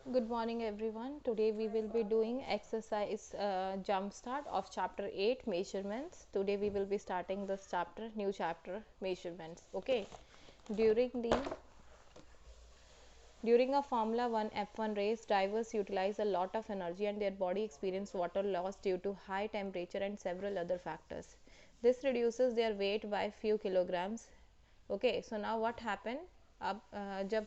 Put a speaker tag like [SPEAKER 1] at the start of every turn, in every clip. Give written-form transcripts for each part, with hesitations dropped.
[SPEAKER 1] Good morning everyone. Today we will be doing exercise jump start of chapter 8 measurements. Today we will be starting this chapter, new chapter measurements. Okay. During the during a Formula 1 F1 race, drivers utilize a lot of energy and their body experience water loss due to high temperature and several other factors. This reduces their weight by few kilograms. Okay, so now what happened? अब जब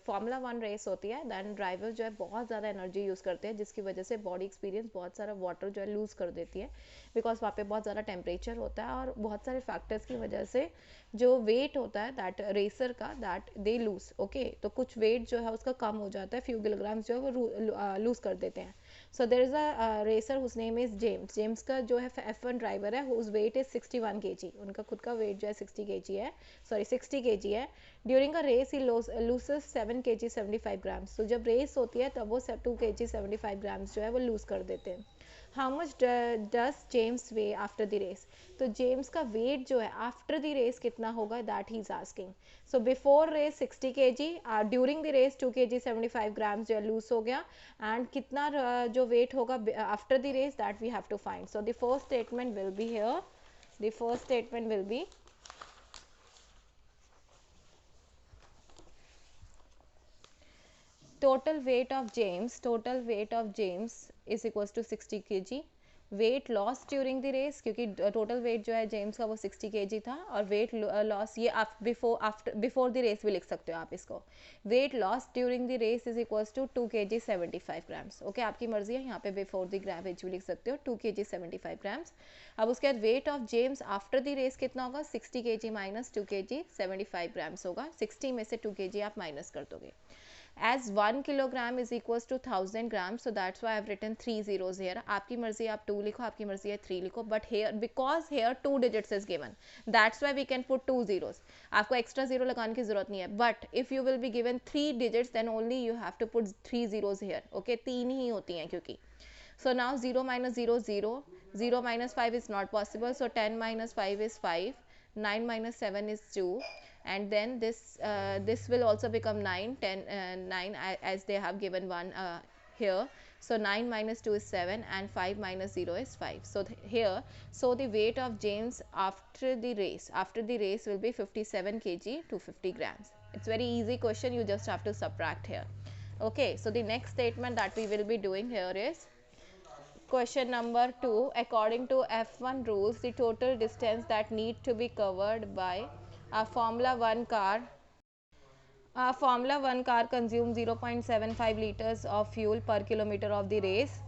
[SPEAKER 1] formula one race होती है then driver जो है बहुत ज़्यादा energy use करते हैं जिसकी वजह से बॉडी एक्सपीरियंस बहुत सारा वाटर जो है लूज़ कर देती है बिकॉज वहाँ पे बहुत ज़्यादा टेम्परेचर होता है और बहुत सारे फैक्टर्स की वजह से जो वेट होता है दैट रेसर का दैट दे लूज़ ओके तो कुछ वेट जो है उसका कम हो जाता है फ्यू किलोग्राम्स जो है वो लूज़ कर देते हैं so there is a racer whose name is James James का जो है F1 ड्राइवर है हुज वेट इज़ 61 kg उनका खुद का वेट जो है 60 kg है सॉरी 60 kg है during a race he loses 7 kg 75 grams तो जब रेस होती है तब वो 2 kg 75 ग्राम्स जो है वो लूज़ कर देते हैं how much does James weigh after the race तो जेम्स का वेट जो है आफ्टर द रेस कितना होगा that he is asking so before race 60 kg during the race 2 kg 75 grams जो है लूज हो गया एंड कितना जो वेट होगा after the race that we have to find so the first statement will be here the first statement will be total weight of James is equals to 60 kg weight loss during the race क्योंकि total weight जो है James का वो 60 kg था और weight loss ये before the race भी लिख सकते हो आप इसको weight loss during the race is equals to 2 kg 75 grams okay आपकी मर्जी है यहाँ पे बिफोर द ग्रावेज भी लिख सकते हो 2 kg 75 ग्राम्स अब उसके बाद weight of James after the race कितना होगा 60 kg माइनस 2 kg 75 ग्राम्स होगा 60 में से 2 kg आप माइनस कर दोगे as 1 kilogram is equals to 1000 grams so that's why I've written 3 zeros here आपकी मर्जी आप 2 लिखो आपकी मर्जी है 3 लिखो but here because here 2 digits is given that's why we can put 2 zeros आपको extra zero लगाने की ज़रूरत नहीं है but if you will be given 3 digits then only you have to put 3 zeros here okay 3 ही होती हैं क्योंकि so now 0 minus 0 0 0 minus 5 is not possible so 10 minus 5 is 5 9 minus 7 is 2 and then this will also become 9 10 9 as they have given one here so 9 minus 2 is 7 and 5 minus 0 is 5 so here so the weight of James after the race will be 57 kg to 50 grams it's very easy question you just have to subtract here okay so the next statement that we will be doing here is question number 2 according to F1 rules the total distance that need to be covered by a Formula 1 car consumes 0.75 liters of fuel per kilometer of the race.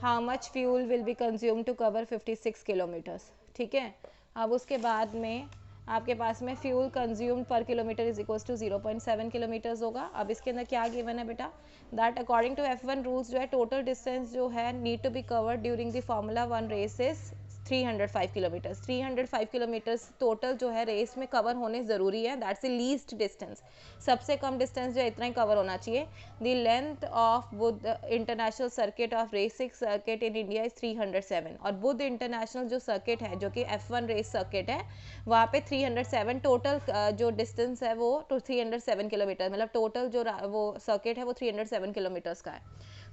[SPEAKER 1] How much fuel will be consumed to cover 56 kilometers? ठीक है अब उसके बाद में आपके पास में fuel consume per kilometer is equals to 0.7 kilometers होगा अब इसके अंदर क्या गिवन है बेटा that according to F1 rules जो है टोटल डिस्टेंस जो है need to be covered during the formula 1 races 305 kilometers 305 kilometers total जो है रेस में कवर होने ज़रूरी है दैट्स द लीस्ट डिस्टेंस सबसे कम डिस्टेंस जो इतना ही कवर होना चाहिए the length of Buddha international circuit of racing circuit in India is 307 और बुद्ध इंटरनेशनल जो सर्किट है जो कि F1 रेस सर्किट है वहाँ पे 307 टोटल जो डिस्टेंस है वो 307 किलोमीटर मतलब टोटल जो वो सर्किट है वो 307 किलोमीटर्स का है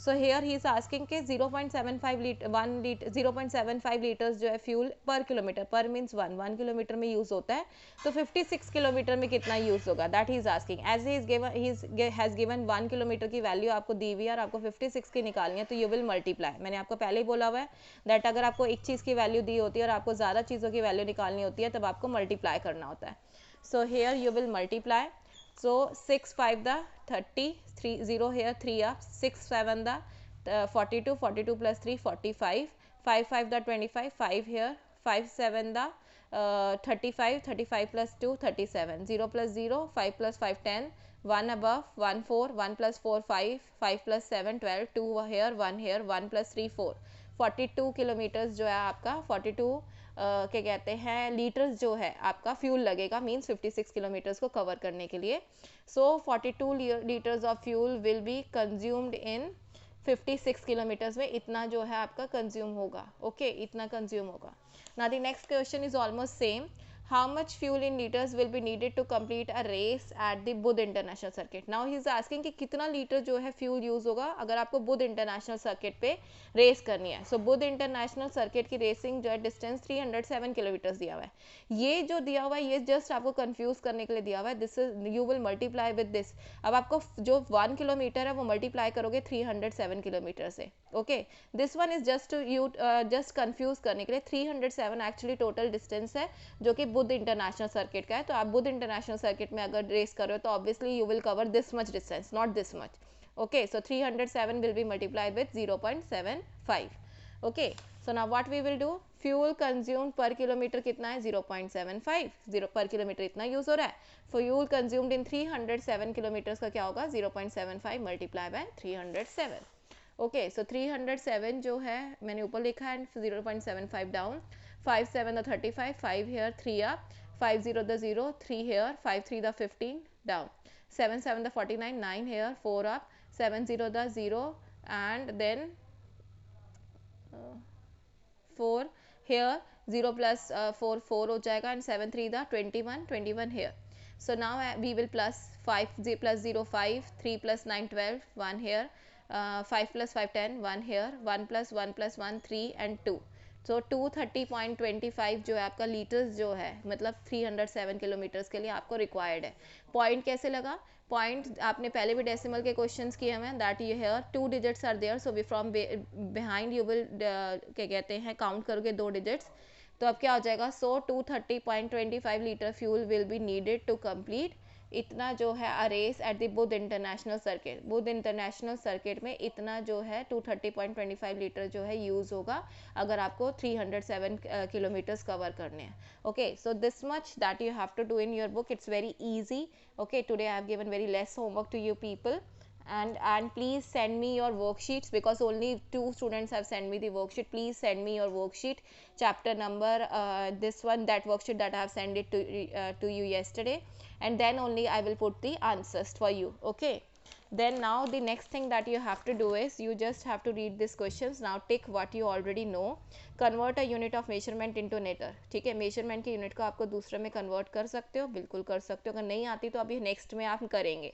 [SPEAKER 1] so here he is asking के 0.75 लीटर 0.75 लीटर्स जो है फ्यूल पर किलोमीटर पर मीन्स 1 किलोमीटर में यूज़ होता है तो 56 किलोमीटर में कितना यूज़ होगा that he is asking as he has given 1 kilometer की वैल्यू आपको दी हुई है और आपको 56 की निकालनी है तो यू विल मल्टीप्लाई मैंने आपको पहले ही बोला हुआ है दैट अगर आपको एक चीज़ की वैल्यू दी होती है और आपको ज़्यादा चीज़ों की वैल्यू निकालनी होती है तब आपको मल्टीप्लाई करना होता है so here you will multiply so 6 5 the 30 3 0 here 3 up 6 7 the 42 42 plus 3 45 5 5 the 25 5 here 5 7 the 35 35 plus 2 37 0 plus 0 5 plus 5 10 1 above 1 4 1 plus 4 5 5 plus 7 12 2 here 1 plus 3 4 42 kilometres जो है आपका 42 क्या कहते हैं लीटर्स जो है आपका फ्यूल लगेगा मीन्स 56 किलोमीटर्स को कवर करने के लिए सो 42 litres of fuel will be consumed in 56 kilometres में इतना जो है आपका कंज्यूम होगा ओके इतना कंज्यूम होगा now the next question is almost same how much fuel in liters will be needed to complete a race at the Buddh international circuit. Now he is asking कि कितना लीटर जो है fuel use होगा अगर आपको बुध international circuit पे race करनी है. सो बुध इंटरनेशनल सर्किट की रेसिंग जो है डिस्टेंस 307 किलोमीटर दिया हुआ है. ये जो दिया हुआ है ये जस्ट आपको कंफ्यूज करने के लिए दिया हुआ है. This is you will multiply with this. अब आपको जो 1 किलोमीटर है वो मल्टीप्लाई करोगे 307 किलोमीटर से. Okay, this one is just you just confuse करने के लिए. 307 एक्चुअली टोटल डिस्टेंस है जो कि बुध इंटरनेशनल सर्किट का है. तो आप बुध इंटरनेशनल सर्किट में अगर रेस कर रहे हो तो obviously you will cover this much distance, not this much. Okay, so 307 will be multiplied with 0.75. Okay, so now what we will do, fuel consumed per kilometer कितना है 0.75. 0 पर किलोमीटर इतना यूज हो रहा है. फ्यूल कंज्यूम्ड इन 307 किलोमीटर का क्या होगा 0.75 मल्टीप्लाई बाय 307. ओके, सो 307 जो है मैंने ऊपर लिखा है 0.75 down. 5 7 the 35, 5 here, 3 up, 5 0 the 0, 3 here, 5 3 the 15 down, 7 7 the 49, 9 here, 4 up, 7 0 the 0 and then 4 here, 0 plus 4 4 हो जाएगा and 7 3 the 21 21 here. So now we will plus 5 plus 0 5, 3 plus 9 12, 1 here, 5 plus 5 10, 1 here, 1 plus 1 3 and 2. सो 230.25 जो है आपका litres जो है मतलब 307 kilometres के लिए आपको रिक्वायर्ड है. पॉइंट कैसे लगा, पॉइंट आपने पहले भी डेसिमल के क्वेश्चंस किए हैं that you here 2 digits are there. So we from behind you will क्या कहते हैं काउंट करोगे 2 डिजिट्स. तो अब क्या हो जाएगा, so 230.25 litre fuel will be needed to complete. इतना जो है a race at the Buddh international circuit. Buddh international circuit में इतना जो है 230.25 लीटर जो है यूज़ होगा अगर आपको 307 किलोमीटर्स कवर करने हैं. Okay, so this much that you have to do in your book. It's very easy. Okay, today I have given very less homework to you people. And please send me your worksheets because only 2 students have sent me the worksheet. Please send me your worksheet, chapter number, this one, that worksheet that I have sent it to you yesterday, and then only I will put the answers for you. Okay, then now the next thing that you have to do is you just have to read these questions. Now tick what you already know. Convert a unit of measurement into meter. ठीक है, measurement की unit को आपको दूसरे में convert कर सकते हो, बिल्कुल कर सकते हो. अगर नहीं आती तो अभी next में आप करेंगे.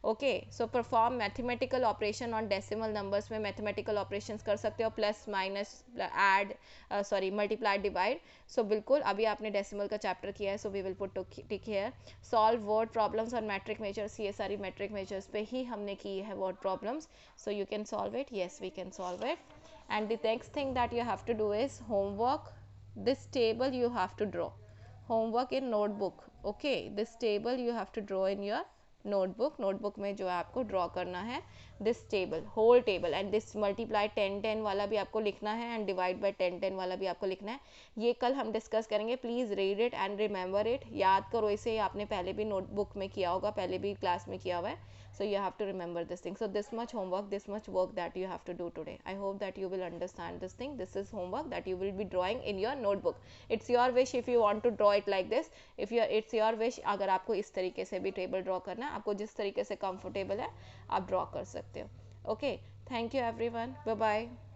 [SPEAKER 1] Okay, so perform mathematical operation on decimal numbers में मैथमेटिकल ऑपरेशंस कर सकते हो, plus minus add sorry multiply divide. So बिल्कुल अभी आपने डेसिमल का चैप्टर किया है, so we will put tick here. Solve word problems on metric measures. ये सारी मैट्रिक मेजर्स पे ही हमने की है word problems. So you can solve it. Yes, we can solve it. And the next thing that you have to do is homework. This table you have to draw. Homework in notebook. Okay, this table you have to draw in your notebook में जो है आपको draw करना है this table, whole table. And this multiply 10 वाला भी आपको लिखना है एंड डिवाइड बाय 10 वाला भी आपको लिखना है. ये कल हम डिस्कस करेंगे. Please read it and remember it. याद करो इसे, आपने पहले भी नोटबुक में किया होगा, पहले भी क्लास में किया हुआ है. So you have to remember this thing. So this much homework, this much work that you have to do today. I hope that you will understand this thing. This is homework that you will be drawing in your notebook. It's your wish if you want to draw it like this. If you it's your wish अगर आपको इस तरीके से भी table draw करना है, आपको जिस तरीके से कंफर्टेबल है आप ड्रॉ कर सकते हो. Okay, thank you everyone. Bye bye.